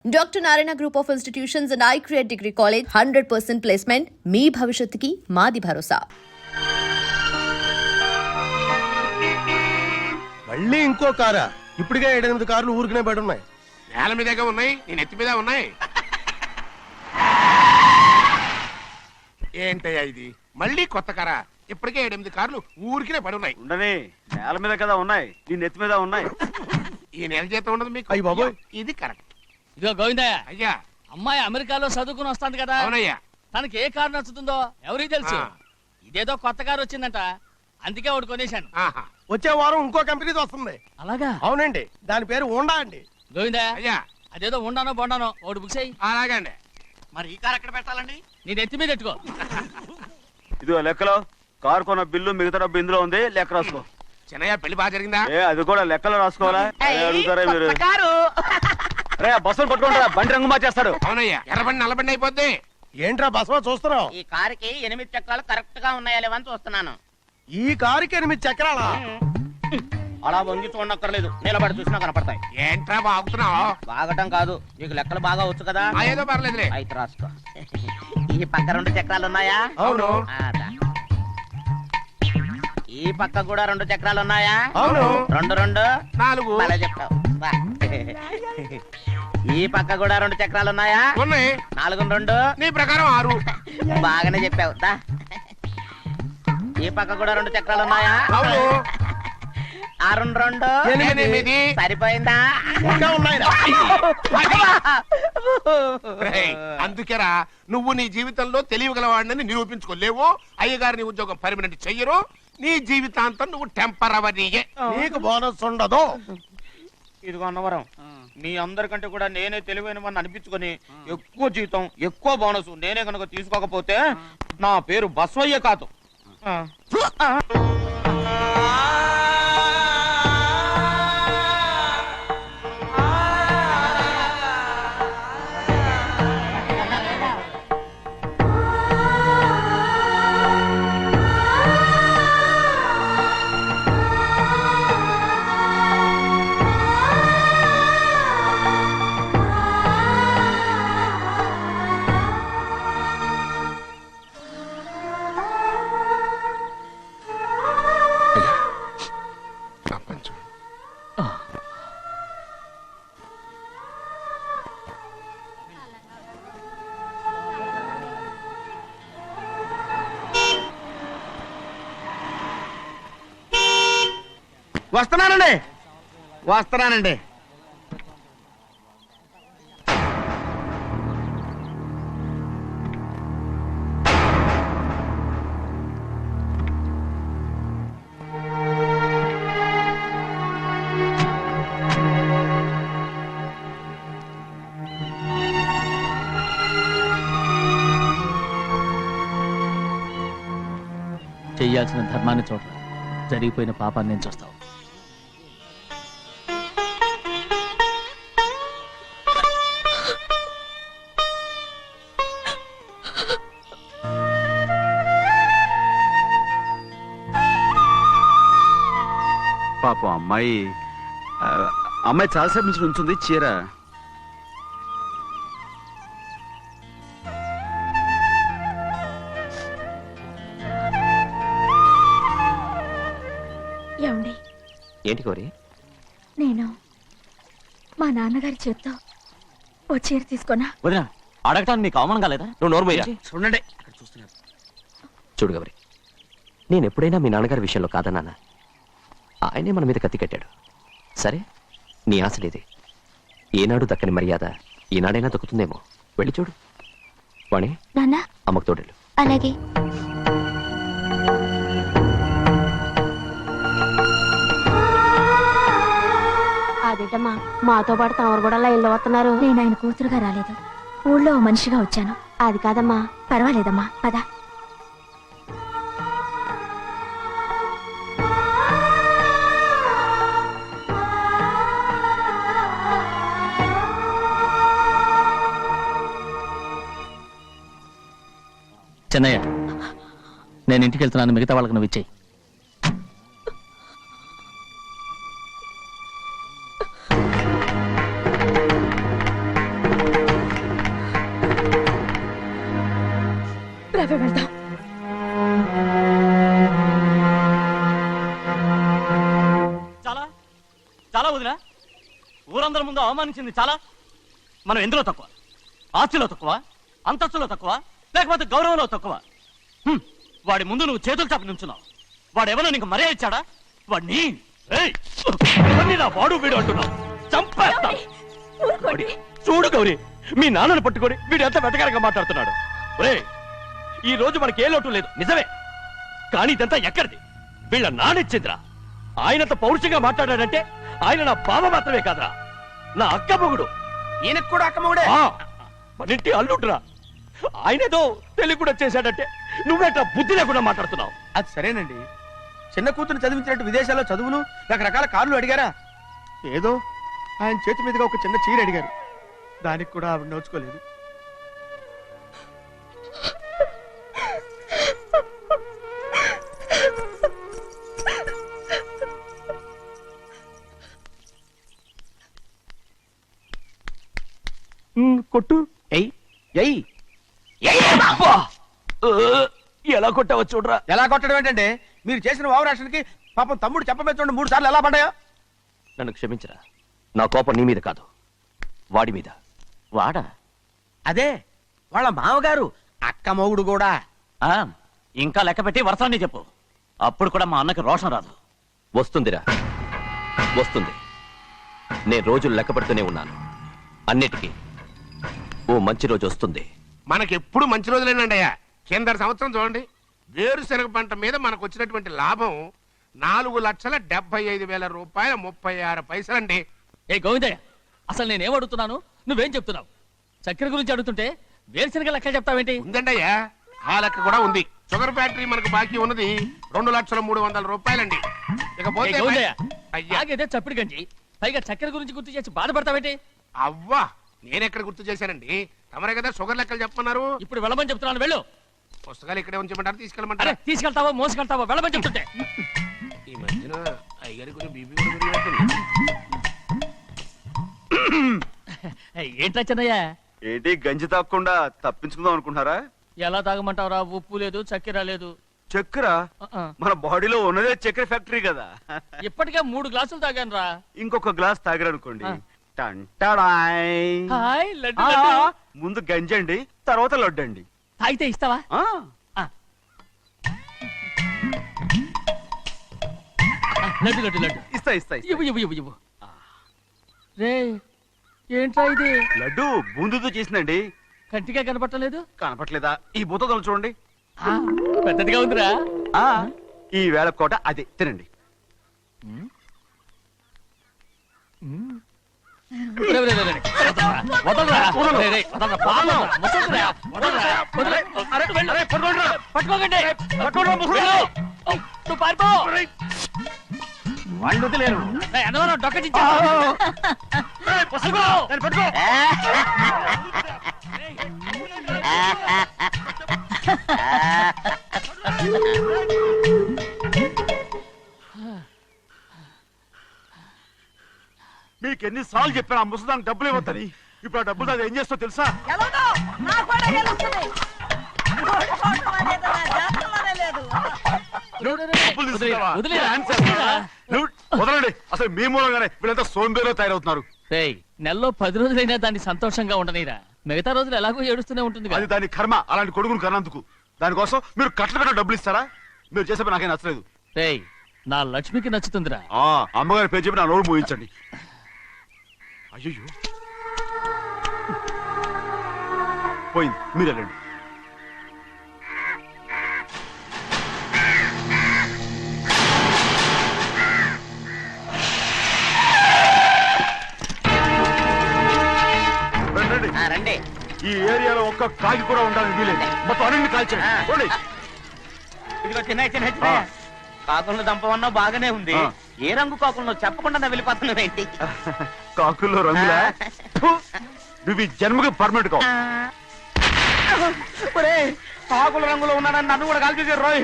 Doctor Narayana group of institutions and iCreate degree college 100% placement మీ భవిష్యత్తుకి మాది భరోసా. మళ్ళీ ఇంకో కారా? ఇప్పటికే 7-8 కార్లు ఊరికనే బయట ఉన్నాయి. నేల మీదగా ఉన్నాయి, నేను ఎత్తి మీద ఉన్నాయి. ఏంటయ్యా ఇది? మళ్ళీ కొత్త కారా? ఇప్పటికే 7-8 కార్లు ఊరికినే పడి ఉన్నాయి. ఉండని, నేల మీద కదా ఉన్నాయి, నీ నెత్తి మీద ఉన్నాయి. ఈ నెల జీతం ఉండదు మీకు. అయ్య బాబోయ్. ఇది కరెక్ట్. ఇదిగో గోవిందయ్య, అయ్యా. అమ్మాయి అమెరికాలో చదువుకుని వస్తాంది కదా. అవునయ్యా. తనకి ఏ కారు నచ్చుతుందో ఎవరికి తెలుసు. ఇదేదో కొత్త కారు వచ్చిందంట, అందుకే ఒకటి కొనేశాను. ఆహా. వచ్చే వారం ఇంకో కంపెనీది వస్తుంది. అలాగా? అవునండి, దాని పేరు హోండా అండి. గోవిందయ్య, అయ్యా. అదేదో ఉండానో బొండానో ఒకటి బుక్ చేయి. అలాగండి. మరి ఈ కార్ ఎక్కడ పెట్టాలండి? నీ నెత్తి మీద పెట్టుకో. ఇదిగో లెక్కలో కారు కొన్న బిల్లు మిగతా డబ్బు ఇందులో ఉంది, లెక్క రాసుకో. చిన్నయ్య పెళ్లి బాగా జరిగిందా? అది కూడా లెక్కలో రాసుకోవాలా? అడుగుతారా మీరు? రే బస్సులు పట్టుకుంటారా, బండి రంగు మార్చేస్తాడు. అవునయ్యా, ఎర్రబండి నల్లబండి అయిపోద్ది. ఏంట్రా బసవా చూస్తున్నావు? ఈ కారుకి 8 చక్రాలు కరెక్ట్ గా ఉన్నాయా లేవని చూస్తున్నాను. ఈ కారుకి 8 చక్రాలా? అలా వంగి చూడక్కర్లేదు, నిలబడి చూసినా కనపడతాయి. ఏంట్రా బాగుతున్నావు? బాగటం కాదు, నీకు లెక్కలు బాగా వచ్చు కదా. ఏదో పర్లేదులే. అయితే రాసుకో. ఈ పక్క 2 చక్రాలు ఉన్నాయా? అవును. ఈ పక్క కూడా 2 చక్రాలు ఉన్నాయా? అవును. 2 2 4. అలా చెప్తావు. బా. ఈ పక్క కూడా 2 చక్రాలు ఉన్నాయా? ఉన్నాయి. 4 2 నీ ప్రకారం 6. బాగానే చెప్పావు. దా. ఈ పక్క కూడా 2 చక్రాలు ఉన్నాయా? అవును. 6 2 8. సరిపోయిందా? ఇంకా ఉన్నాయిరా. రేయ్, అందుకేరా నువ్వు నీ జీవితంలో తెలియగలవాడిని నిరూపించుకోలేవు. అయ్యగారు నీ ఉద్యోగం పర్మనెంట్ చెయ్యరు. నీ జీవితాంతం నువ్వు టెంపరవరీయే. నీకు బోనస్ ఉండదు. ఇదిగో అన్నవరం, మీ అందరికంటే కూడా నేనే తెలివైన వాడిని అనిపించుకొని ఎక్కువ జీతం ఎక్కువ బోనస్ నేనే కనుక తీసుకోకపోతే నా పేరు బస్వయ్య కాదు. వస్తున్నానండి. చెయ్యాల్సిన ధర్మాన్ని చూడరా, జరిగిపోయిన పాపాన్ని నేను చూస్తావు. పాపం అమ్మాయి చాలాసేపు నుంచి ఉంచుంది చీర. ఏమండి? ఏంటి కోరి? నేను మా నాన్నగారి చేత్తో ఓ చీర తీసుకున్నా. వదినా, అడగటానికి నీకు అవమానం కాలేదా? నువ్వు నోర్మయ్యా. చూడండి, చూడు గౌరి, నేను ఎప్పుడైనా మీ నాన్నగారి విషయంలో కాదన్నానా? ఆయనే మన మీద కత్తి కట్టాడు. సరే, నీ ఆశలేదే. ఏనాడు దక్కని మర్యాద ఈనాడైనా దక్కుతుందేమో. వెళ్ళి చూడు. వాణి, నాన్న అమ్మకు తోడేళ్ళు. అలాగే. అదేటమ్మా, మాతో పాటు తమరు కూడా లైన్లో వస్తున్నారు. నేను ఆయన కూతురుగా రాలేదు, ఊళ్ళో మనిషిగా వచ్చాను. అది కాదమ్మా. పర్వాలేదమ్మా, పద. చెన్నయ్య, నేను ఇంటికి వెళ్తున్నాను, మిగతా వాళ్ళకి నువ్వు ఇచ్చేయి. పద వెళ్దాం. చాలా చాలా వదినా, ఊరందరి ముందు అవమానించింది చాలా. మనం ఎందులో తక్కువ? ఆస్తిలో తక్కువ, అంతస్తులో తక్కువ, లేకపోతే గౌరవంలో తక్కువ? వాడి ముందు నువ్వు చేతులు చాపి నుంచున్నావు. వాడెవరో నీకు మర్యాద ఇచ్చాడా? వాడిని ఏయ్, ఎవరిని నా వాడు వీడు అంటున్నావు? చంపేస్తా. చూడు గౌరీ, మీ నాన్నను పట్టుకొని వీడు ఎంత వెతకారంగా మాట్లాడుతున్నాడు. ఒరేయ్, ఈ రోజు మనకి ఏ లోటు లేదు నిజమే, కానీ ఇదంతా ఎక్కడిది? వీళ్ళ నానిచ్చిందిరా. ఆయనంత పౌరుషంగా మాట్లాడాడంటే ఆయన నా బావ మాత్రమే కాదురా, నా అక్క మొగుడు. ఈయనకు కూడా అక్కమ్మగుడే. మనింటి అల్లుడురా. ఆయనేదో తెలివి కూడా చేశాడంటే నువ్వేట బుద్ధి లేకుండా మాట్లాడుతున్నావు. అది సరేనండి, చిన్న కూతురు చదివించినట్టు విదేశాల్లో చదువులు రకరకాల కార్లు అడిగారా? ఏదో ఆయన చేతి మీదుగా ఒక చిన్న చీర అడిగారు, దానికి కూడా ఆవిడ నోచుకోలేదు. కొట్టు. ఎయ్ ఎయ్ అబ్బా! ఎలా కొట్టావో చూడరా. ఎలా కొట్టడం ఏంటంటే, మీరు చేసిన వావరాక్షణకి పాపం తమ్ముడు చెప్పమే చూడండి 3 సార్లు ఎలా పడ్డాయో. నన్ను క్షమించరా, నా కోపం నీ మీద కాదు, వాడి మీద. వాడా? అదే వాళ్ళ మామగారు అక్క మొగుడు కూడా. ఇంకా లెక్క పెట్టి వరసాన్ని చెప్పు, అప్పుడు కూడా మా అన్నకి రోషం రాదు. వస్తుందిరా, వస్తుంది. నేను రోజులు లెక్క పెడుతూనే ఉన్నాను. అన్నిటికీ ఓ మంచి రోజు వస్తుంది. మనకెప్పుడు మంచి రోజులేనండి అయ్యా. కింద సంవత్సరం చూడండి, వేరుశనగ పంట మీద మనకు వచ్చినటువంటి లాభం 4,75,000 రూపాయల 36 పైసలండి. ఏ గోవిందయ్య, అసలు నేనేం అడుగుతున్నాను, నువ్వేం చెప్తున్నావు? చక్కెర గురించి అడుగుతుంటే వేరుశనగ లెక్క చెప్తావేంటి? ఉందండి అయ్యా, ఆ లెక్క కూడా ఉంది. షుగర్ ఫ్యాక్టరీ మనకు బాకీ ఉన్నది 2,03,00,000 రూపాయలండి. ఏ ఇకపోతే గోవిందయ్య, అయ్యా ఆగేదే చప్పుడు గంజి, పైగా చక్కెర గురించి గుర్తు చేసి బాధపడతావేంటి? అవ్వా, నేనెక్కడ గుర్తు చేశానండి, తమరే కదా షుగర్ లెక్కలు చెప్పమన్నారు. ఇప్పుడు వెళ్ళమని చెప్తున్నాను, వెళ్ళు. పుస్తకాలు ఇక్కడే ఉంచమంటారు, అరే, తీసుకెళ్ళమంటారా? తీసుకెళ్తావో మోసుకెళ్తావో వెళ్ళమని చెప్తుంటే. ఈ మధ్యన అయ్యగారి కొంచెం బీపీ కూడా పెరిగినట్టుంది. ఏంట్రా చిన్నయ్య, ఏంటి గంజి తాగకుండా తప్పించుకుందాం అనుకుంటున్నారా? ఎలా తాగమంటావురా? ఉప్పు లేదు, చక్కెర లేదు. చక్కెర ఆ. మన బాడీలో ఉన్నదే చక్కెర ఫ్యాక్టరీ కదా. ఇప్పటికే 3 గ్లాసులు తాగాను రా. ఇంకొక గ్లాస్ తాగరనుకోండి, ఆ. టంటాడాయ్. హాయ్ లడ్డు, ఆ, లడ్డు. ముందు గంజండి, తర్వాత లడ్డండి. తాగితే ఇస్తావా? ఆ, ఆ. లడ్డు లడ్డు లడ్డు ఇస్తా ఇస్తా ఇస్తా. ఇవ్వు ఇవ్వు ఇవ్వు ఇవ్వు. రే, ఏంట్రా ఇది? లడ్డు బూందుతో చేసిందండి. కంటిగా కనపట్టలేదు. కనపట్లేదా? ఈ బూతలు చూడండి. పెద్దదిగా ఉందిరా. ఆ, ఈ వేళ కోట అదే తినండి. రే, రే, రే, రే. వదలరా. రే, రే, వదలరా. వదలరా. ముసలిరా. వదలరా. వదలరా. పట్టుకోకండి. వెళ్ళు. నువ్వు పారిపో. వాళ్ళు వదిలేరు. రే, అన్నవరం డొక్కచించా. పట్టుకో. మీకు ఎన్నిసార్లు చెప్పాను ఆ ముసదానికి డబ్బులు ఇవ్వద్దని. ఇప్పుడు ఆ డబ్బులు అది ఏం చేస్తో తెలుసా? డబ్బులు తీసుకున్నావా? వదిలేరా. నువ్వు వదలండి. అసలు మీ మూలంగానే వీళ్ళంతా సోంబేలో తయారవుతున్నారు. రేయ్, నెలలో 10 రోజులైనా దాన్ని సంతోషంగా ఉండనీరా. మిగతా రోజులు ఎలాగో ఏడుస్తూనే ఉంటుంది అది కదా. దాని కర్మ, అలాంటి కొడుకును కన్నందుకు. దానికోసం మీరు కట్ల డబ్బులు ఇస్తారా? మీరు చేసే పని నాకేం నచ్చలేదు. రేయ్, నా లక్ష్మికి నచ్చుతుందిరా. ఆ అమ్మగారి పేరు చెప్పి నా నోరు మూయించండి. అయ్యో పోయింది, మీరు వెళ్ళండి. రండి. ఈ ఏరియాలో ఒక్క కాకి కూడా ఉండాలని వీలేదు. మొత్తం అన్ని కాల్చండి. ఇదిగో చిన్న చిన్న కాకులను దంపమన్నా బాగానే ఉంది. ఆ. ఏ రంగు కాకులను చెప్పకుండా వెళ్ళిపోతున్నావు ఏంటి? కాకుల్లో రంగులా? నువ్వు ఈ జన్మకి పర్మనెంట్ కావు. కాకుల రంగులో ఉన్నాడని నన్ను కూడా కాల్చేసారు రోయ్.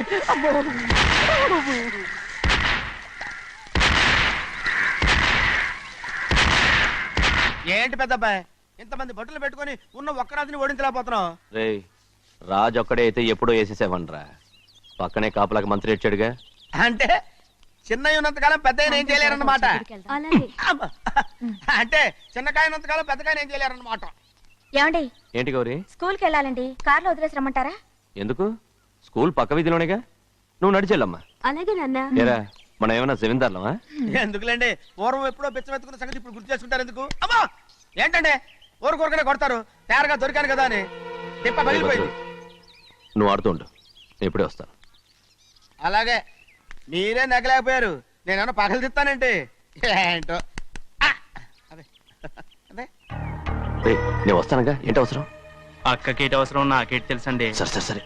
ఏంటి పెద్దబ్బాయి, ఇంతమంది బట్టలు పెట్టుకొని ఉన్న ఒక్క రాజుని ఓడించలేకపోతున్నావు? రే, రాజు ఒక్కడే అయితే ఎప్పుడో వేసేసేవనరా. పక్కనే కాపలాకి మంత్రి ఇచ్చాడుగా. అంటే చిన్నయ్య ఉన్నంతకాలం పెద్ద ఏం చేయలేరన్నమాట. అలాగే అంటే చిన్నకాయ ఉన్నంతకాలం పెద్దకాయ ఏం చేయలేరన్నమాట. ఏమండి ఏంటి గౌరీ? స్కూల్కి వెళ్ళాలండి, కార్లో వదిలేసి రమ్మంటారా? ఎందుకు? స్కూల్ పక్క వీధిలోనేగా, నువ్వు నడిచెళ్ళమ్మా. అలాగే నాన్న. ఏరా మనం ఏమైనా జమీందార్లమా? ఎందుకులేండి, పూర్వం ఎప్పుడో పిచ్చమెత్తుకున్న సంగతి ఇప్పుడు గుర్తు చేసుకుంటారు ఎందుకు? అమ్మా ఏంటంటే ఊరుకోరుకనే కొడతారు, తయారుగా దొరికాను కదా అని. తిప్ప పగిలిపోయింది. నువ్వు ఆడుతూ ఉండు, నేను ఇప్పుడే వస్తాను. అలాగే మీరే నగ్గలేకపోయారు, నేనేమన్నా పగలు తిస్తానంటే ఏంటో. ఆ! అదే అదే రేయ్, నేను వస్తానుగా, ఏంటి అవసరం? అక్కకేటి అవసరం నాకేటి తెలుసండి. సరే సరే సరే,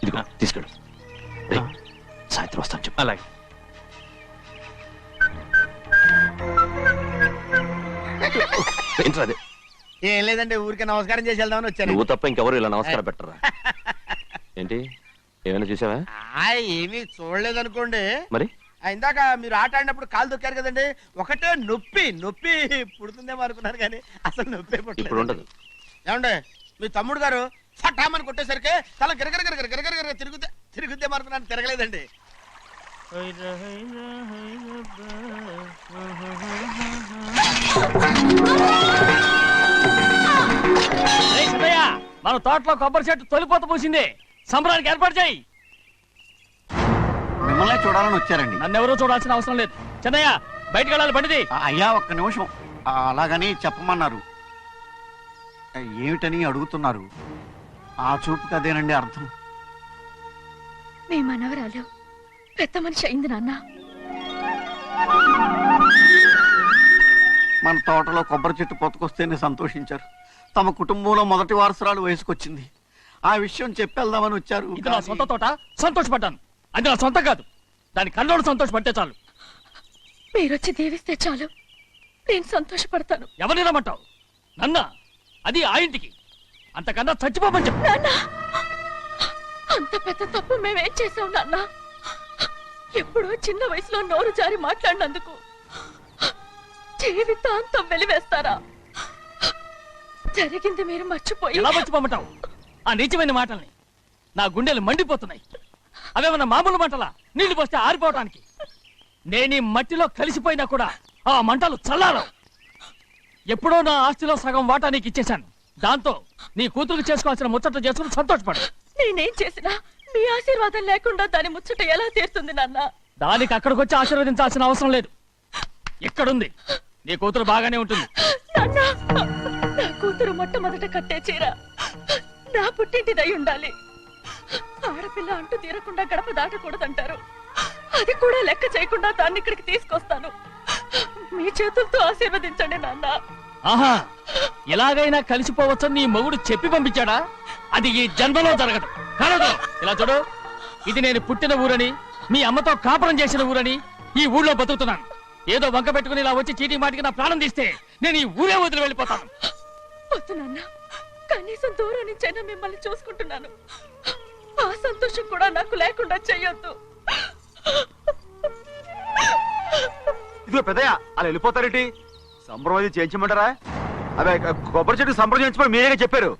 ఇదిగో తీసుకెళ్ళు. రేయ్, సాయంత్రం వస్తాను చెప్పు. అలాగే. ఏంట్రా అది? ఏం లేదండి, ఊరికే నమస్కారం చేసి వెళ్దామని వచ్చాను. నువ్వు తప్ప ఇంకెవరు ఇలా నమస్కారం పెట్టరా? ఏంటి, ఏమైనా చూసావా? ఏమీ చూడలేదనుకోండి. మరి ఇందాక మీరు ఆట ఆడినప్పుడు కాలు దొక్కారు కదండి, ఒకటే నొప్పి నొప్పి పుడుతుందేమో అనుకున్నాను కానీ అసలు నొప్పి ఇప్పుడు ఉండదు. ఏమండి మీ తమ్ముడు గారు ఫటామని కొట్టేసరికి తల గిరగిర తిరుగుద్దేమో అనుకున్నాను, తిరగలేదండి. ఏయ్ సిద్ధయ్య, మన తోటలో కొబ్బరి చెట్టు తొలిపోత పూసింది, సంబరానికి ఏర్పాటు చేయి. మిమ్మల్ని చూడాలని వచ్చారండి. నన్నెవరూ చూడాల్సిన అవసరం లేదు. చిన్నయ్య బయటికి వెళ్ళాలి, బండిది. అయ్యా ఒక్క నిమిషం, అలాగని చెప్పమన్నారు. ఏమిటని అడుగుతున్నారు? ఆ చూపుకి అదేనండి అర్థం. మీ మనవరాలు పెద్ద మనిషి అయింది నాన్న. మన తోటలో కొబ్బరి చెట్టు పొత్తుకొస్తేనే సంతోషించారు. తమ కుటుంబంలో మొదటి వారసురాలు వయసుకొచ్చింది. ఆ విషయం చెప్పేద్దామని వచ్చారు. ఇది నా సొంత తోట, సంతోషపడ్డాను. అది నా సొంతం కాదు, దాని కన్నోడు సంతోషపడితే చాలు. మీరొచ్చి దీవిస్తే చాలు, నేను సంతోషపడతాను. ఎవరిని రమ్మంటావు? నన్న? అది ఆ ఇంటికి, అంతకన్నా చచ్చిపోమని చెప్పు. నాన్న, అంత పెద్ద తప్పు మేమేం చేసాం నాన్న? ఎప్పుడో చిన్న వయసులో నోరు జారి మాట్లాడినందుకు జీవితాంతం వెలివేస్తారా? జరిగింది మీరు మర్చిపోయి. ఎలా మర్చిపోమంటావు ఆ నీచమైన మాటల్ని? నా గుండెలు మండిపోతున్నాయి. అవేమన్నా మామూలు మంటలా, నీళ్లు పోస్తే ఆరిపోవటానికి? నేను ఈ మట్టిలో కలిసిపోయినా కూడా ఆ మంటలు చల్లారవు. ఎప్పుడో నా ఆస్తిలో సగం వాటా నీకు ఇచ్చేశాను. దాంతో నీ కూతురు చేసుకోవాల్సిన ముచ్చట్లు చేసుకుని సంతోషపడు. నేనేం చేసినా మీ ఆశీర్వాదం లేకుండా దాని ముచ్చట ఎలా తీరుతుంది నాన్న? దానికి అక్కడికి వచ్చి ఆశీర్వదించాల్సిన అవసరం లేదు. ఎక్కడుంది? నీ కూతురు బాగానే ఉంటుంది. నాన్న, నా కూతురు మొట్టమొదట కట్టే చీర నా పుట్టింటిదై ఉండాలి. ఆడపిల్ల అంటూ తీరకుండా గడప దాటకూడదంటారు. అది కూడా లెక్క చేయకుండా దాన్ని ఇక్కడికి తీసుకొస్తాను. మీ చేతులతో ఆశీర్వదించండి నాన్న. ఆహా, ఎలాగైనా కలిసిపోవచ్చని నీ మొగుడు చెప్పి పంపించాడా? అది ఈ జన్మలో జరగదు. కలదు. ఇలా చూడు, ఇది నేను పుట్టిన ఊరని, మీ అమ్మతో కాపురం చేసిన ఊరని ఈ ఊళ్ళో బతుకుతున్నాను. ఏదో వంక పెట్టుకుని ఇలా వచ్చి చీటీ మాటికి నా ప్రాణం తీస్తే నేను ఈ ఊరే వదిలి వెళ్ళిపోతాను. వద్దు నాన్న, కనీసం దూరం నుంచైనా మిమ్మల్ని చూసుకుంటున్నాను. ఆ సంతోషం కూడా నాకు లేకుండా చెయ్యొద్దు. ఇదిగో పెద్దయ్య, అలా వెళ్ళిపోతారేంటి? సంబరం అది చేయించమంటారా? అదే కొబ్బరి చెట్టు సంబరం చేయించమని మీరేగా చెప్పారు.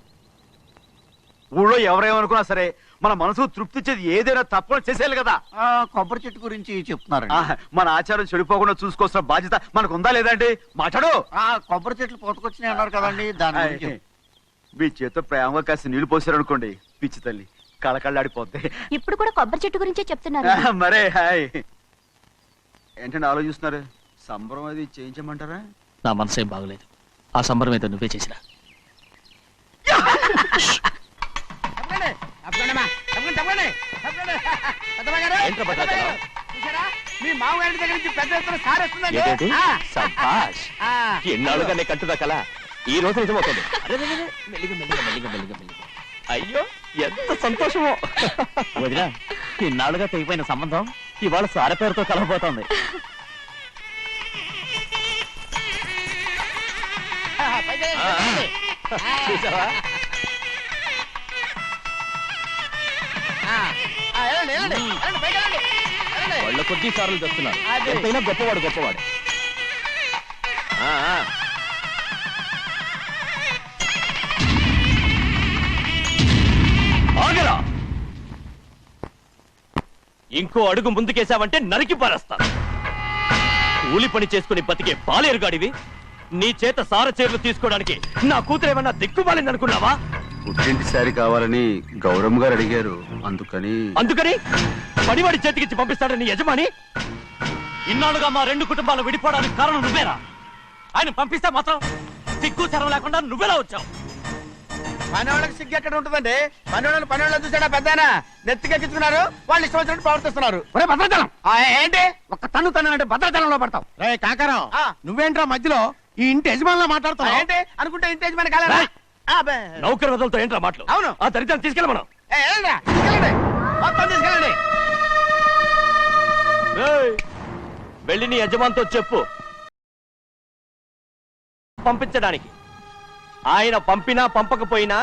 ఊళ్ళో ఎవరేమనుకున్నా సరే మన మనసు తృప్తి ఇచ్చేది ఏదైనా తప్పని చేసేయాలి కదా. కొబ్బరి చెట్టు గురించి చెప్తున్నారు. మన ఆచారం చెడిపోకుండా చూసుకోవాల్సిన బాధ్యత మనకు ఉందా లేదండి? మాట్లాడు. కొబ్బరి చెట్లు పొత్తుకొచ్చినాయి అన్నారు కదండి, దాని గురించి. మీ చేత ప్రేమగా కాసి నీళ్లు పోసారు అనుకోండి, పిచ్చి తల్లి కళకళ్ళాడిపోద్ది. ఇప్పుడు కూడా కొబ్బరి చెట్టు గురించే చెప్తున్నారు. మరే హాయ్ ఏంటంటే ఆలోచిస్తున్నారు? సంబరం అది చేయించమంటారా? నా మనసు ఏం బాగలేదు. ఆ సంబరం ఏదో నువ్వే చేసినా. మీ మామగారి దగ్గర నుంచి పెద్ద ఎత్తున సార్ వస్తుందండి. ఏంటంటే? సభాష్. ఎన్నాళ్ళుగా నీ కట్టుదా కల ఈ రోజు నిజమవుతుంది. మెల్లిగా మెల్లిగా మెల్లిగా మెల్లిగా మెల్లిగా. అయ్యో ఎంత సంతోషమో. వదినా, ఇన్నాళ్ళుగా తెగిపోయిన సంబంధం ఇవాళ సార పేరుతో కలవబోతోంది. చూసావా? వాళ్ళ కొద్ది సార్లు తెస్తున్నారు. ఎంతైనా గొప్పవాడు గొప్పవాడు. ఆగరా. ఇంకో అడుగు ముందుకేసావంటే నరికి పారేస్తాను. కూలి పని చేసుకుని బతికే బాలేరుగాడివి, నీ చేత సారచీరలు తీసుకోవడానికి నా కూతురు ఏమన్నా దిక్కుమాలిందనుకున్నావా? పుట్టింటి శారీ కావాలని గౌరమ్మ గారు అడిగారు, అందుకని పడివాడి చేతికిచ్చి పంపిస్తాడని నీ యజమాని. ఇన్నాళ్ళుగా మా రెండు కుటుంబాలు విడిపోవడానికి కారణం నువ్వేరా? ఆయన పంపిస్తే మాత్రం సిగ్గు తెరం లేకుండా నువ్వెలా వచ్చావు? పని వాళ్ళకి సిగ్గు ఎక్కడ ఉంటుందండి? పని వాళ్ళు చూసాడా పెద్ద నెత్తికెక్కించుకున్నారు, వాళ్ళు ఇష్టం వచ్చినట్టు ప్రవర్తిస్తున్నారు. భద్రాచలం ఏంటి ఒక్క తన్ను అంటే భద్రాచలంలో పడతావు. రే కాకారావు, నువ్వేంట్రా మధ్యలో ఈ ఇంటి యజమానిలా మాట్లాడుతావు? ఏంటి అనుకుంటే ఇంటి యజమాని కాలేదా? నౌకర్ వదలతో ఏంట్రా మాటలు? అవును. ఆ దరిద్రాన్ని తీసుకెళ్ళ మనం. మొత్తం తీసుకెళ్ళండి. వెళ్ళి నీ యజమానితో చెప్పు పంపించడానికి. ఆయన పంపినా పంపకపోయినా,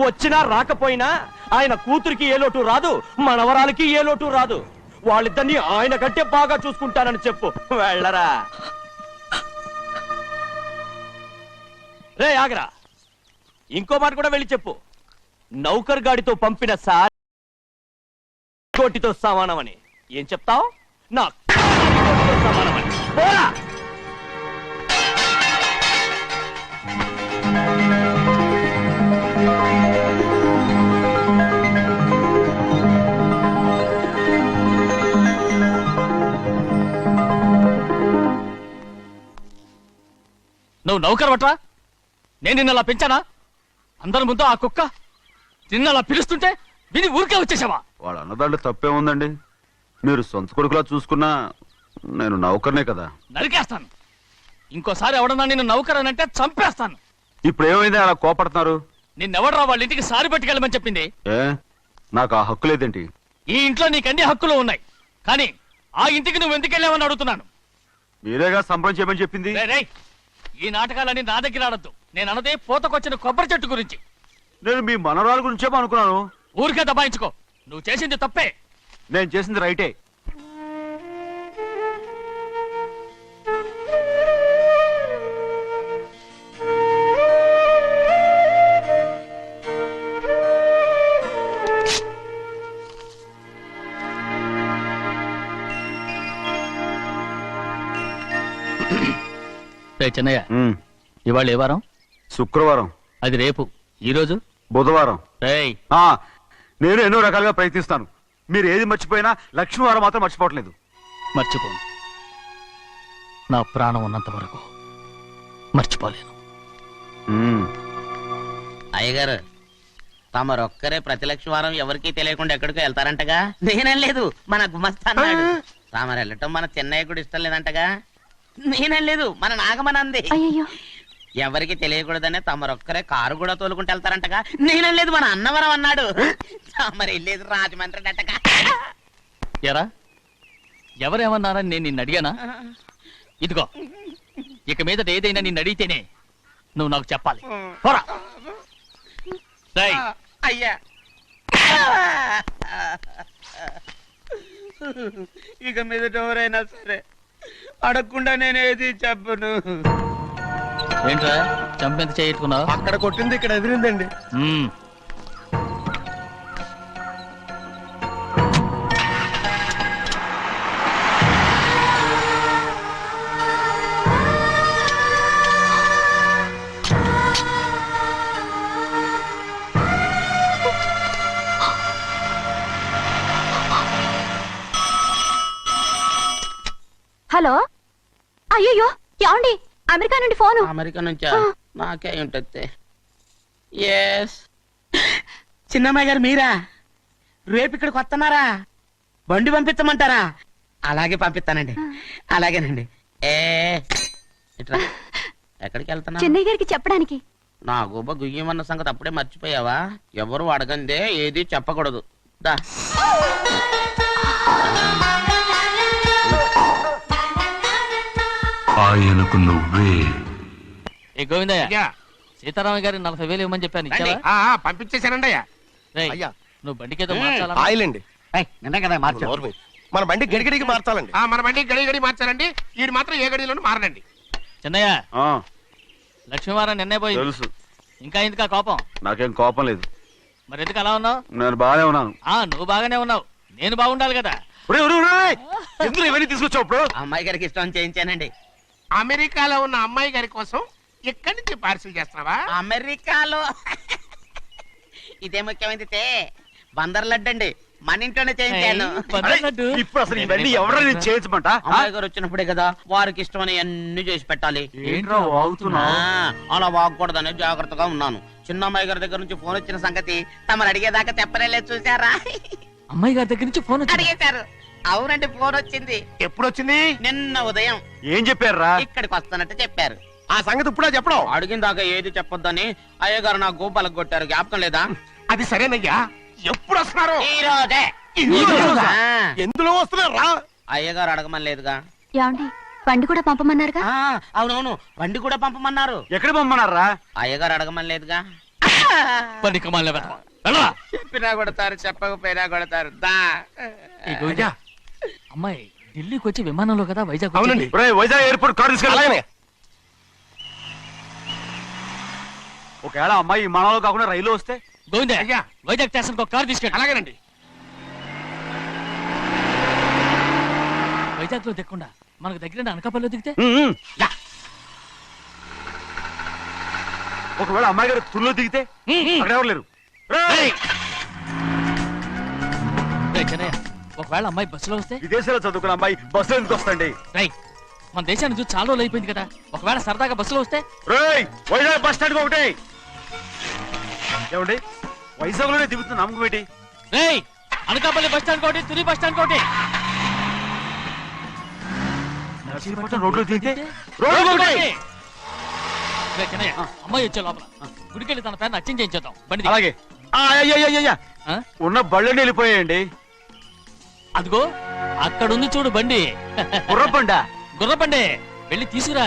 వచ్చినా రాకపోయినా ఆయన కూతురికి ఏ లోటు రాదు, మనవరాలకి ఏ లోటు రాదు. వాళ్ళిద్దరిని ఆయన కంటే బాగా చూసుకుంటానని చెప్పు. వెళ్ళరా. రే ఆగరా, ఇంకో మాట కూడా వెళ్ళి చెప్పు. నౌకర్ గాడితో పంపిన సార్ కోటితో సమానమని. ఏం చెప్తావు? నా కోటితో సమానమని. పోరా. నువ్వు నౌకర్ పట్రా? నేను నిన్నలా పెంచానా? అందరి ముందు ఆ కుక్క నిన్నలా పిలుస్తుంటే విని ఊరికే వచ్చేసావా? వాడు అన్నదాంట్లో తప్పే ఉందండి. మీరు సొంత కొడుకులా చూసుకున్నా నేను నౌకర్నే కదా. నరికేస్తాను. ఇంకోసారి ఎవడన్నా నిన్ను నౌకర్ అని అంటే చంపేస్తాను. ఇప్పుడు ఏమైంది అలా కోపడుతున్నారు? నిన్నెవడరా వాళ్ళ ఇంటికి సారి పట్టుకెళ్ళమని చెప్పింది? ఏ నాకు ఆ హక్కు లేదేంటి? ఈ ఇంట్లో నీకు అన్ని హక్కులు ఉన్నాయి, కానీ ఆ ఇంటికి నువ్వు ఎందుకు వెళ్ళావని అడుగుతున్నాను. మీరేగా సంబరం చేయమని చెప్పింది. రేయ్, ఈ నాటకాలన్నీ నా దగ్గర ఆడద్దు. నేను అన్నదే పూతకొచ్చిన కొబ్బరి చెట్టు గురించి. నేను మీ మనవరాల గురించేమో అనుకున్నాను. ఊరికే దబాయించుకో. నువ్వు చేసింది తప్పే. నేను చేసింది రైటే. చెన్నయ్య, ఇవాళ ఏ వారం? శుక్రవారం. అది రేపు. ఈ రోజు బుధవారం. రేయ్, నేను ఎన్నో రకాలుగా ప్రయత్నిస్తాను. మీరు ఏది మర్చిపోయినా లక్ష్మీవారం మాత్రం మర్చిపోవట్లేదు. మర్చిపోను. నా ప్రాణం ఉన్నంత వరకు మర్చిపోలేను. అయ్యగారు, తమరొక్కరే ప్రతి లక్షవారం ఎవరికీ తెలియకుండా ఎక్కడికో వెళ్తారంటగా? నేనేం లేదు, మన గుమస్తా అన్నాడు. తామరు వెళ్ళటం మన చెన్నయ్య కూడా ఇష్టం లేదంటగా? నేనేం లేదు, మన నాగమనంది. ఎవరికి తెలియకూడదనే తమరొక్కరే కారు కూడా తోలుకుంటూ వెళ్తారంటగా? నేనేం లేదు, మన అన్నవరం అన్నాడు. తమరు వెళ్ళేది రాజమండ్రి అంటగా? ఎరా, ఎవరేమన్నారని నేను నిన్ను అడిగానా? ఇదిగో, ఇక మీదట ఏదైనా నిన్ను అడిగితేనే నువ్వు నాకు చెప్పాలి. పోరా. రేయ్, అయ్యా, ఇక మీదట ఎవరైనా సరే అడగకుండా నేనేది చెప్పను. ఏంట్రా చంపెంత చేయించుకున్నావు? అక్కడ కొట్టింది ఇక్కడ ఎదిరిందండి. హలో, అయ్యో ఏమండి, అమెరికా నుండి ఫోను. అమెరికా నుంచా? నాకే ఉంటుంది. ఎస్, చిన్నమ్మాయి గారు మీరా? రేపు ఇక్కడికి వస్తున్నారా? బండి పంపించమంటారా? అలాగే పంపిస్తానండి. అలాగేనండి. ఇట్రా. ఎక్కడికి వెళ్తున్నా? చెన్నై గారికి చెప్పడానికి. నా గుబ్బ గుయ్యమన్న సంగతి అప్పుడే మర్చిపోయావా? ఎవరు అడగందే ఏది చెప్పకూడదు. దా. ఆయనకు నువ్వే. ఏ గోవిందయ్య, అయ్యా, సీతారామ గారి 40,000 ఇవ్వమని చెప్పాను, రండి. ఇచ్చావా? పంపించేశానండి అయ్యా. రేయ్, అయ్యా. నువ్వు బండికేదో మార్చాలా? ఆయిల్ అండి. నిన్న కదా మార్చు. నోరు మూయి. మన బండి గడిగడికి మార్చాలండి. మన బండి గడి గడి మార్చారండి. ఈ మాత్రం ఏ గడిలోనూ మారనండి. చెన్నయ్య, లక్ష్మీవారం నిన్నే పోయింది. తెలుసు. ఇంకా ఎందుకా కోపం? నాకేం కోపం లేదు. మరి ఎందుకు అలా ఉన్నావు? నేను బాగానే ఉన్నాను. నువ్వు బాగానే ఉన్నావు. నేను బాగుండాలి కదా. ఎందుకు ఇవన్నీ తీసుకొచ్చావు ఇప్పుడు? అమ్మాయి గారికి ఇష్టం చేయించానండి. అమెరికాలో ఉన్న అమ్మాయి గారి కోసం ఇక్కడి నుంచి పార్సిల్ చేస్తున్నావా? అమెరికాలో ఇదే ముఖ్యమైనది బందర్ లడ్డు అండి, మన ఇంట్లోనే చేయించాను. ఇప్పుడు అసలు ఇవన్నీ ఎవరైనా చేయించమంట? అమ్మాయి గారు వచ్చినప్పుడే కదా వారికి ఇష్టమని అన్ని చేసి పెట్టాలి. ఏంట్రా వాగుతున్నా? అలా వాగకూడదని జాగ్రత్తగా ఉన్నాను. చిన్న అమ్మాయి గారి దగ్గర నుంచి ఫోన్ వచ్చిన సంగతి తమరు అడిగేదాకా చెప్పలేదు, చూసారా? అమ్మాయి గారి దగ్గర నుంచి ఫోన్ అడిగేశారు. అవునండి, ఫోన్ వచ్చింది. ఎప్పుడు వచ్చింది? నిన్న ఉదయం. ఏం చెప్పారా? ఇక్కడికి వస్తానంటే చెప్పారు. ఆ సంగతి ఇప్పుడే చెప్పడం. అడిగిన దాకా ఏది చెప్పొద్దని అయ్యగారు నా గోపాలకు కొట్టారు, జ్ఞాపకం లేదా? అది సరేనయ్యా, ఎప్పుడు వస్తున్నారు? ఈ రోజే. ఎందులో వస్తున్నారా? అయ్యగారు అడగమని లేదుగా. ఏమండి బండి కూడా పంపమన్నారుగా? అవునవును, బండి కూడా పంపమన్నారు. ఎక్కడ పంపమన్నారా? అయ్యగారు అడగమని లేదుగా. చెప్పినా కొడతారు, చెప్పకపోయినా కొడతారు. దా అమ్మాయి ఢిల్లీకి వచ్చి విమానంలో కదా వైజాగ్. అవునండి. వైజాగ్ ఎయిర్పోర్ట్ కార్ తీసుకెళ్ళాలి. ఒకవేళ అమ్మాయి విమానంలో కాకుండా రైలు వస్తే? గోవిందే, అయ్యా. వైజాగ్ స్టేషన్ ఒక కార్ తీసుకెళ్ళి. అలాగేనండి. వైజాగ్ లో దిక్కుండా మనకు దగ్గర అనకాపల్లిలో దిగితే? ఒకవేళ అమ్మాయి గారు తుల్లో దిగితే? అక్కడ ఎవరు లేరు. చెన్నయ్య, ఒకవేళ అమ్మాయి బస్సులో వస్తే? విదేశాల్లో చదువుకున్న అమ్మాయి బస్సులో ఎందుకు వస్తండి? మన దేశాన్ని చూసి చాలా రోజులు అయిపోయింది కదా, ఒకవేళ సరదాగా బస్సులో వస్తే? వైజాగ్ బస్ స్టాండ్ ఒకటి ఏమండి, వైజాగ్ లోనే దిగుతున్న నమ్మకం ఏంటి? అనకాపల్లి బస్ స్టాండ్ కోటి, తుని బస్ స్టాండ్ కోటి. రోడ్లో దిగితే చెన్నయ్య, అమ్మాయి వచ్చే లోపల గుడికెళ్ళి తన పేరుని అచ్చం చేయించేద్దాం. బండి అలాగే. ఉన్న బళ్ళని వెళ్ళిపోయాయండి. అదిగో అక్కడుంది చూడు బండి. గుర్రబండ. గుర్రబండి, వెళ్ళి తీసుకురా.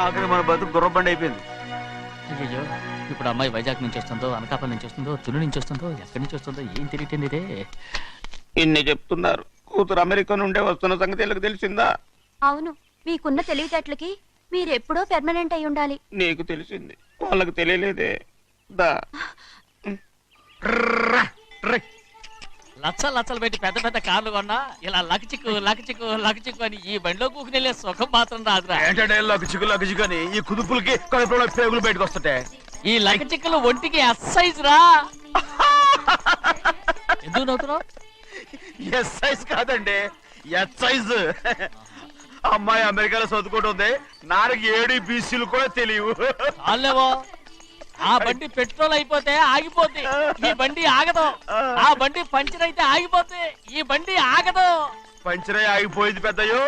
అక్కడ మన బతుకు గుర్రబండ అయిపోయింది. అయ్యో, ఇప్పుడు అమ్మాయి వైజాగ్ నుంచి వస్తుందో, అనకాపల్లి నుంచి వస్తుందో, తుని నుంచి వస్తుందో, ఎక్కడి నుంచి వస్తుందో ఏం తెలియటండి ఇదే. ఇన్ని చెప్తున్నారు, కూతురు అమెరికా నుండే వస్తున్న సంగతి వీళ్ళకి తెలిసిందా? అవును, మీకున్న తెలివితేటలకి మీరెప్పుడో పెర్మనెంట్ అయి ఉండాలి. నీకు తెలిసింది, వాళ్ళకి తెలియలేదే. దా లచ్చలు పెట్టి పెద్ద పెద్ద కార్లు కొన్నా ఇలా లకచిక్కు అని ఈ బండిలో కూకుని వెళ్ళే సుఖం మాత్రం రాదురా. ఏంటంటే లగచిక్కు అని ఈ కుదుపులకి కడుపులో పేగులు బయటకు వస్తుంటే ఈ లకచిక్కులు ఒంటికి ఎక్సైజ్ రా. ఎందుకు నవ్వుతున్నావు? ఎక్సైజ్ కాదండి, ఎక్సైజ్. అమ్మాయి అమెరికాలో చదువుకుంటుంది, నాకు 7 BCలు కూడా తెలియవు. చాలేవో, ఆ బండి పెట్రోల్ అయిపోతే ఆగిపోద్ది, ఈ బండి ఆగదు. ఆ బండి పంచర్ అయితే ఆగిపోతే ఈ బండి ఆగదు. పంచర్ అయి ఆగిపోయింది పెద్దయ్యో.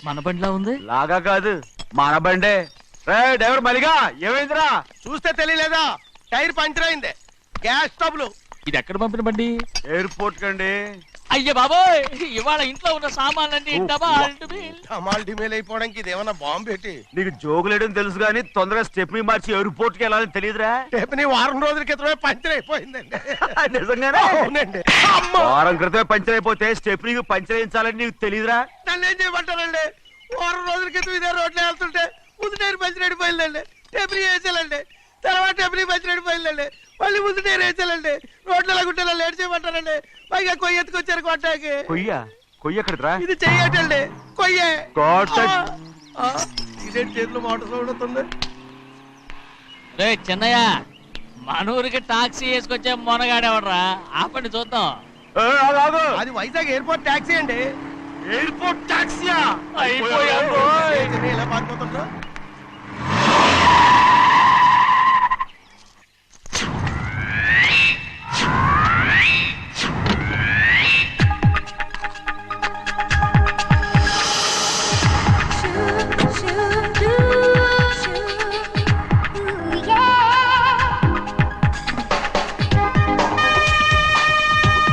మన బండిలా ఉంది. లాగా కాదు, మన బండే. డ్రైవర్ మలిగా, ఏమైందిరా? చూస్తే తెలియలేదా? టైర్ పంచర్ అయింది. గ్యాస్ స్టవ్లు. ఇది ఎక్కడ పంపిన బండి? ఎయిర్పోర్ట్ కండి. అయ్య బాబోయ్, ఇవాళ ఇంట్లో ఉన్న సామాన్లన్నీ డమాల్ డిమేల్ అయిపోవడానికి ఇదేమన్నా బాంబు పెట్టి? నీకు జోగులేయడం తెలుసు కానీ తొందరగా స్టెప్ని మార్చి ఎయిర్పోర్ట్ కి వెళ్ళాలని తెలియదురా? స్టెప్ని వారం రోజుల క్రితమే పంచర్ అయిపోయిందండి. నిజంగానే? అవునండి. వారం క్రితమే పంచర్ అయిపోతే స్టెప్ని పంచర్ వేయించాలని నీకు తెలియదురా? నన్ను ఏం చేయమంటారండి? వారం రోజుల క్రితం ఇదే రోడ్లో వెళ్తుంటే ముందు టైర్ పంచర్ అయిపోయిందండి. స్టెప్ని వేసాలండి, తర్వాత స్టెప్ని పంచర్ అయిపోయిందండి, మళ్ళీ ముందు టైర్ వేసాలండి. రోడ్లు ఎలాగుంటే లేట్ చేయమంటారండి. పైగా కొయ్య ఎత్తుకొచ్చారు కొట్టాకి. కొయ్య ఎక్కడిరా? ఇది చెయ్యటండి, కొయ్యే. ఇదే చేతిలో మోటార్ సౌండ్ అవుతుంది. రే చెన్నయ్య, మన ఊరికి టాక్సీ వేసుకొచ్చే మొనగాడేవడరా, ఆపండి చూద్దాం. అది వైజాగ్ ఎయిర్పోర్ట్ టాక్సీ అండి. ఎయిర్పోర్ట్ టాక్సీయా? ఇలా పారిపోతుండ్రు.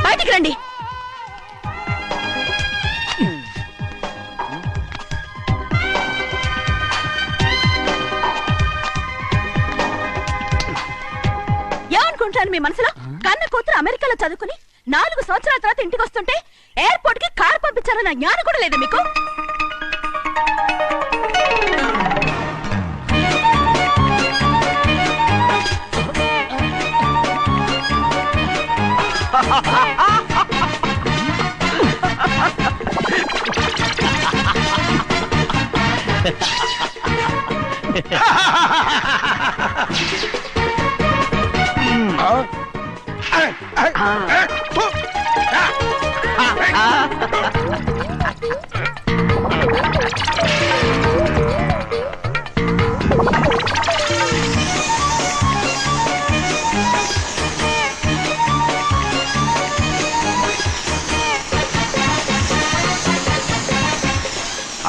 బయటికి రండి. ఏమనుకుంటాను మీ మనసులో? కన్న కూతురు అమెరికాలో చదువుకుని 4 సంవత్సరాల తర్వాత ఇంటికి వస్తుంటే ఎయిర్పోర్ట్ కి కారు పంపించారన్న జ్ఞానం కూడా లేదు మీకు?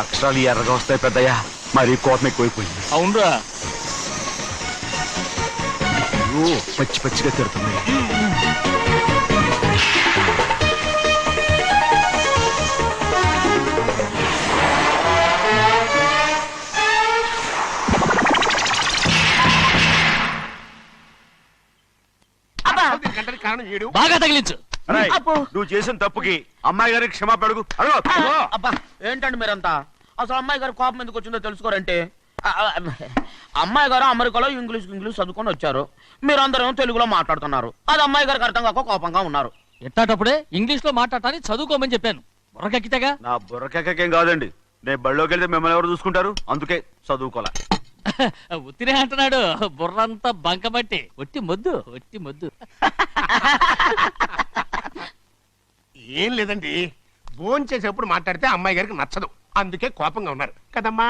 అక్షరాలు ఎర్రగా వస్తాయి పెద్దయ్యా, మరి కోపం ఎక్కువైపోయింది. అవునరా, పచ్చి పచ్చిగా తిడుతుంది. గంటకి కారణం ఏడు. బాగా తగిలించు. అరేయ్, నువ్వు చేసిన తప్పుకి అమ్మాయి గారికి క్షమాపణ అడుగు. అడుగు. అబ్బా ఏంటండి మీరంతా? అసలు అమ్మాయి గారు కోపం ఎందుకు వచ్చిందో తెలుసుకోరంటే, అమ్మాయి గారు అమెరికాలో ఇంగ్లీష్ చదువుకొని వచ్చారు, మీరందరూ తెలుగులో మాట్లాడుతున్నారు. అది అమ్మాయి గారికి అర్థం కాక కోపంగా ఉన్నారు. ఎట్టాటప్పుడే ఇంగ్లీష్ లో మాట్లాడటానికి చదువుకోమని చెప్పాను. బుర్రకెక్కితేగా. నా బుర్రకేకేం కాదండి, నేను బళ్ళోకి వెళ్తే మిమ్మల్ని ఎవరు చూసుకుంటారు, అందుకే చదువుకోలే. ఉత్తిరే అంటున్నాడు, బుర్రంతా బంకబట్టి. ఒట్టి మొద్దు, ఒట్టి మొద్దు. ఏం లేదండి, భోజనం చేసేప్పుడు మాట్లాడితే అమ్మాయి గారికి నచ్చదు, అందుకే కోపంగా ఉన్నారు కదమ్మా.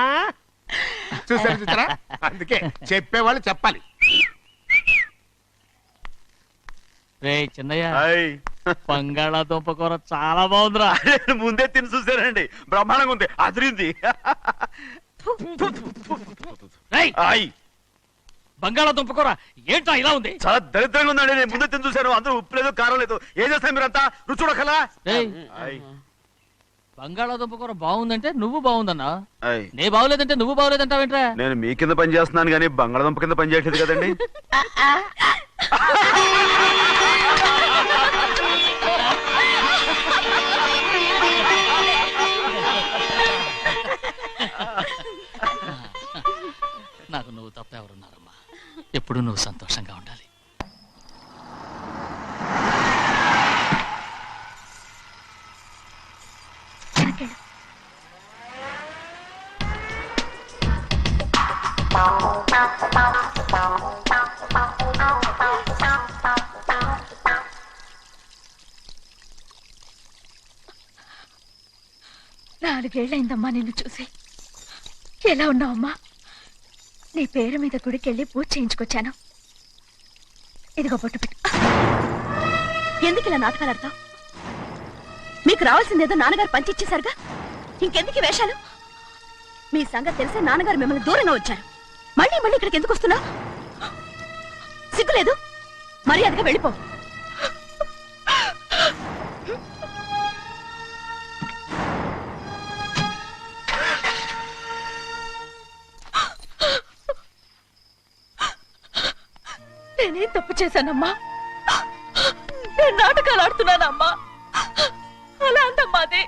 చూసారా, అందుకే చెప్పేవాళ్ళు చెప్పాలి. రే చిన్నయ్య, హాయ్. బంగాళాదుంప కూర చాలా బాగుందిరా. నేను ముందే తిని చూసానండి, బ్రహ్మాండంగా ఉంది, అదిరింది. రేయ్, హాయ్. బంగాళాదుంప కూర ఏంట్రా ఇలా ఉంది? చాలా దరిద్రంగా ఉందండి, నేను ముందే తిని చూశాను, అందరూ ఉప్పు లేదు కారం లేదు. ఏం చేస్తారు మీరంతా, రుచి చూడకలా. రేయ్, హాయ్. బంగాళాదుంప కూర బాగుందంటే నువ్వు బాగుందన్నా, హాయ్. నే బాగులేదంటే నువ్వు బాగులేదంటావేంట్రా? నేను మీ కింద పని చేస్తున్నాను కానీ బంగాళదుంప కింద పని చేయట్లేదు కదండి. నాకు నువ్వు తప్ప ఎవరున్నారమ్మా? ఎప్పుడు నువ్వు సంతోషంగా ఉండాలి. నాలుగేళ్లైందమ్మా నిన్ను చూసి. ఎలా ఉన్నావమ్మా? నీ పేరు మీద గుడికెళ్ళి పూజ చేయించుకొచ్చాను. ఇదిగో బొట్టు పెట్టు. ఎందుకు ఇలా నాటకాలు ఆడతావు? మీకు రావాల్సిందేదో నాన్నగారు పంచిచ్చేశారుగా, ఇంకెందుకు ఈ వేషాలు? మీ సంగతి తెలిసే నాన్నగారు మిమ్మల్ని దూరంగా వచ్చారు. మళ్ళీ మళ్ళీ ఇక్కడికి ఎందుకు వస్తున్నావు? సిగ్గులేదు? మర్యాదగా వెళ్ళిపో. నేనేం తప్పు చేశానమ్మా? నేను నాటకాలు ఆడుతున్నానమ్మా. అలా అందమ్మా అది.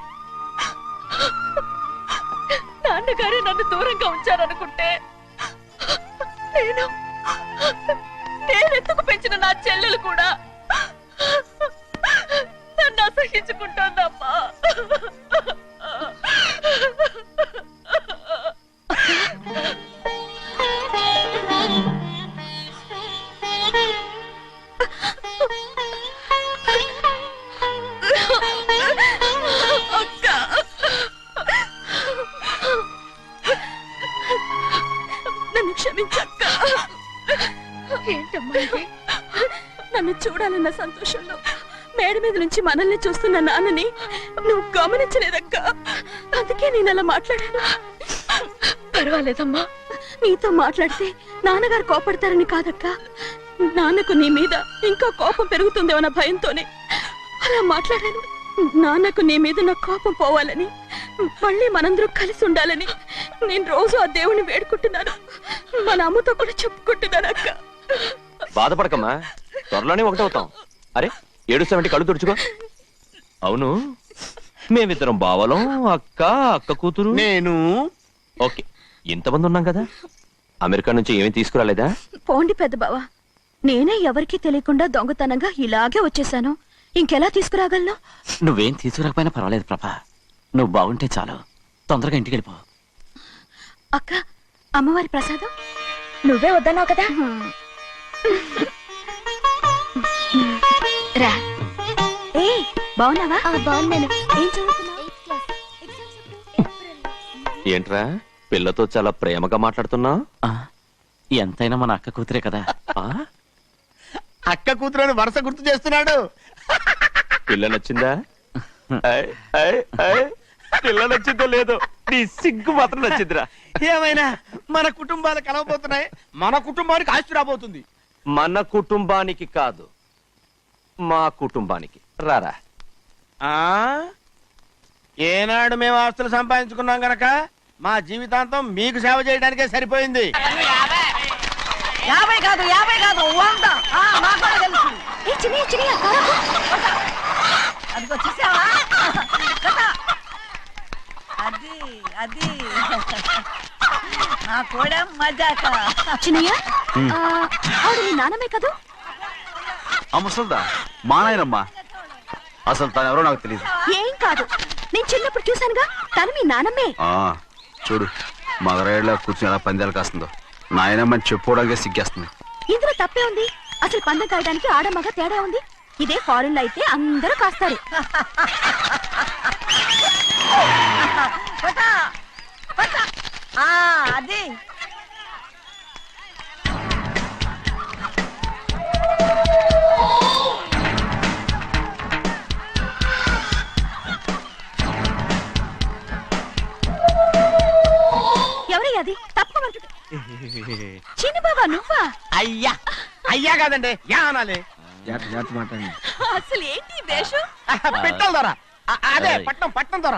నాన్నగారే నన్ను దూరంగా ఉంచారనుకుంటే నేనెత్తుకు పెంచిన నా చెల్లెలు కూడా నన్ను అసహించుకుంటోందమ్మా. నన్ను క్షమించక్క. ఏంటమ్మా ఇది? నన్ను చూడాలన్న సంతోషంలో మేడ మీద నుంచి మనల్ని చూస్తున్న నాన్నని నువ్వు గమనించలేదక్క. అందుకే నేను అలా మాట్లాడాను. పర్వాలేదమ్మా, నీతో మాట్లాడితే నాన్నగారు కోపడతారని కాదక్క. నాన్నకు నీ మీద ఇంకా కోపం పెరుగుతుందేమన్న భయంతోనే అలా మాట్లాడాను. నాన్నకు నీ మీద నా కోపం పోవాలని, మళ్ళీ మనందరూ కలిసి ఉండాలని నేను రోజు ఆ దేవుని వేడుకుంటున్నాను. మన అమ్మతో కూడా చెప్పుకుంటున్నాను అక్క. బాధపడకమ్మా, త్వరలోనే ఒకటవుతాం. అరే ఏడుస్తామంటే కళ్ళు తుడుచుకో. అవును, మేమిద్దరం బావలం, అక్క అక్క కూతురు నేను. ఓకే, ఇంతమంది ఉన్నాం కదా. అమెరికా నుంచి ఏమీ తీసుకురాలేదా? పోండి పెద్ద బావా, నేనే ఎవరికీ తెలియకుండా దొంగతనంగా ఇలాగే వచ్చేసాను. ఇంకెలా తీసుకురాగలను? నువ్వేం తీసుకురాకపోయినా పర్వాలేదు ప్రభా, నువ్వు బాగుంటే చాలు. తొందరగా ఇంటికి వెళ్ళిపో. అక్క అమ్మవారి ప్రసాదం నువ్వే వద్దన్నావు కదా. రా. ఏ బాగున్నావా? బాగున్నాను. ఏం చదువుతున్నావు? ఏంట్రా పిల్లతో చాలా ప్రేమగా మాట్లాడుతున్నా? ఎంతైనా మన అక్క కూతురే కదా. అక్క కూతురు వరుస గుర్తు చేస్తున్నాడు. పిల్ల నచ్చిందా? పిల్ల నచ్చిందో లేదో నీ సిగ్గు మాత్రం నచ్చిందిరా. ఏమైనా మన కుటుంబాలు కలవబోతున్నాయి, మన కుటుంబానికి ఆస్తి రాబోతుంది. మన కుటుంబానికి కాదు, మా కుటుంబానికి. రారా. ఆ ఏనాడు మేము ఆస్తులు సంపాదించుకున్నాం గనక మా జీవితాంతం మీకు సేవ చేయడానికే సరిపోయింది. 50 కాదు 100. నాకు కూడా తెలుసు. ఏ చిన్నయ్య చిన్నయ్య కారకు. అదిగో చూసావా? అది నా కూడా మజాక. చిన్నయ్య ఆవిడ నీ నాన్నమే కదూ? ముసల్దా మా నాయనమ్మా. అసలు తను ఎవరో నాకు తెలియదు. ఏం కాదు, నేను చిన్నప్పుడు చూశానుగా, తను మీ నాన్నమ్మే. చూడు మగరాయిలా కూర్చుని ఎలా పందాలు కాస్తుందో. నాయనమ్మని చెప్పుకోవడానికి సిగ్గేస్తుంది. ఇందులో తప్పే ఉంది? అసలు పందెం కాయడానికి ఆడమగ తేడా ఉంది. ఇదే ఫారెన్ లో అయితే అందరూ కాస్తారు. అది ఎవరయ్యా అది? తప్పమంటు చిన్ని బాబా నువ్వా? అయ్యా అయ్యా కాదండి, యా అనాలి. జాగ్రత్త మాట్లాడండి. అసలు ఏంటి ఈ వేషం? పెట్టాలి దొర. అదే పట్నం దొర.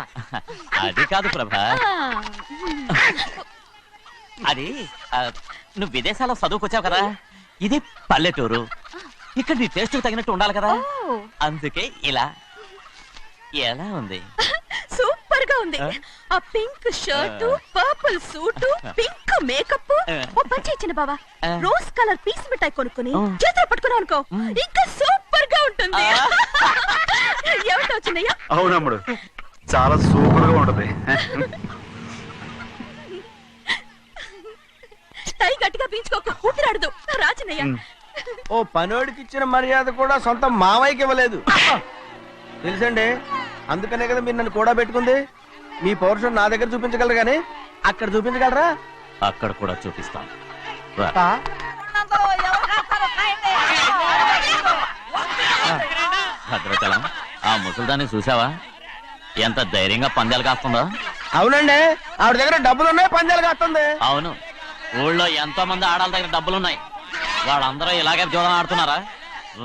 అది కాదు ప్రభా. అది నువ్వు విదేశాల్లో చదువుకొచ్చావు కదా, ఇది పల్లెటూరు. ఇక్కడ నీ టేస్ట్ తగినట్టు ఉండాలి కదా, అందుకే ఇలా. ఎలా ఉంది? సూపర్ గా ఉంది. ఆ pink shirt, purple suit, pink makeup. ఓ పని ఇచ్చిన బావా, రోజ్ కలర్ పీస్ మిఠాయి కొనుక్కుని చేతిలో పట్టుకున్నావు అనుకో, ఇంకా సూపర్ గా ఉంటుంది. ఏమిటో చిన్నయ్య? అవునమ్ముడు, చాలా సూపర్ గా ఉంటది. టై గట్టిగా పీంచుకోకు, ఊపిరాడదు. రా చిన్నయ్య. ఓ పనోడికి ఇచ్చిన మర్యాద కూడా సొంత మావయ్యకి ఇవ్వలేదు తెలుసండి. అందుకనే కదా మీరు నన్ను కూడా పెట్టుకుంది. మీ పౌరుషం నా దగ్గర చూపించగలరు కానీ అక్కడ చూపించగలరా? అక్కడ కూడా చూపిస్తాను. భద్రాచలం, ఆ ముసల్దాన్ని చూసావా? ఎంత ధైర్యంగా పందాలు కాస్తుందో. అవునండి, ఆవిడ దగ్గర డబ్బులున్నాయి, పందాలు కాస్తుంది. అవును, ఊళ్ళో ఎంతో మంది ఆడాళ్ళ దగ్గర డబ్బులున్నాయి. వాళ్ళందరూ ఇలాగే జోదం ఆడుతున్నారా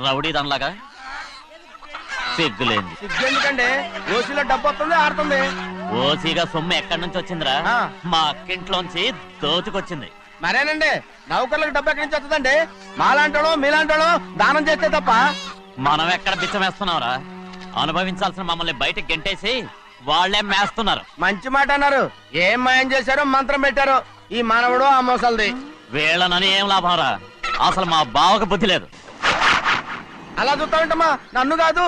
రౌడీ దానిలాగా? సిగ్గులేంది. ఎందుకండి ఓసీలో డబ్బు వస్తుంది, ఆడుతుంది. ఓసీగా సొమ్ము ఎక్కడి నుంచి వచ్చిందిరా? మా అక్కింట్లోంచి దోచుకొచ్చింది. మరేనండి, నౌకర్లకు డబ్బు ఎక్కడి నుంచి వస్తుందండి? మాలాంటోడు మీలాంటోడు దానం చేస్తే తప్ప. మనం ఎక్కడ బిచ్చం వేస్తున్నావురా? అనుభవించాల్సిన మమ్మల్ని బయటకు గెంటేసి వాళ్లే మేస్తున్నారు. మంచి మాట అన్నారు. ఏం మాయం చేశారో మంత్రం పెట్టారో ఈ మానవుడు ఆ మోసల్ది. వీళ్ళనని ఏం లాభం రా? అసలు మా బావకు బుద్ధి లేదు. అలా చూస్తా ఉంటామా? నన్ను కాదు